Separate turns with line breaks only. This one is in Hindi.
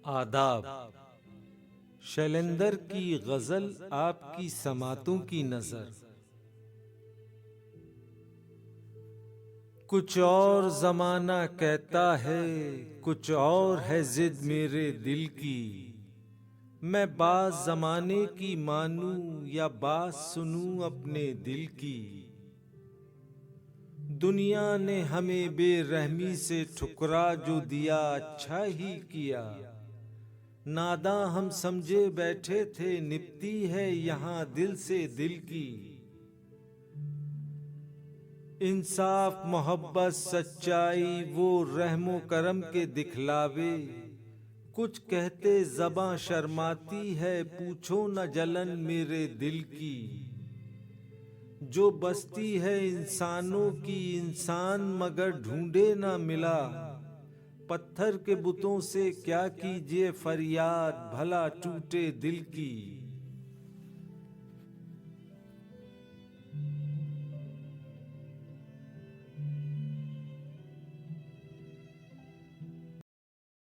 आदाब। शैलेंद्र की गजल आपकी समातों की नजर। कुछ और जमाना कहता है, कुछ और है जिद मेरे दिल की। मैं बात जमाने की मानूं या बात सुनूं अपने दिल की। दुनिया ने हमें बेरहमी से ठुकरा जो दिया अच्छा ही किया। नादां हम समझे बैठे थे निपटी है यहाँ दिल से दिल की। इंसाफ मोहब्बत सच्चाई वो रहमो करम के दिखलावे। कुछ कहते ज़बां शर्माती है पूछो न जलन मेरे दिल की। जो बस्ती है इंसानों की इंसान मगर ढूंढे ना मिला। पत्थर के बुतों से क्या कीजिए फरियाद भला टूटे दिल की।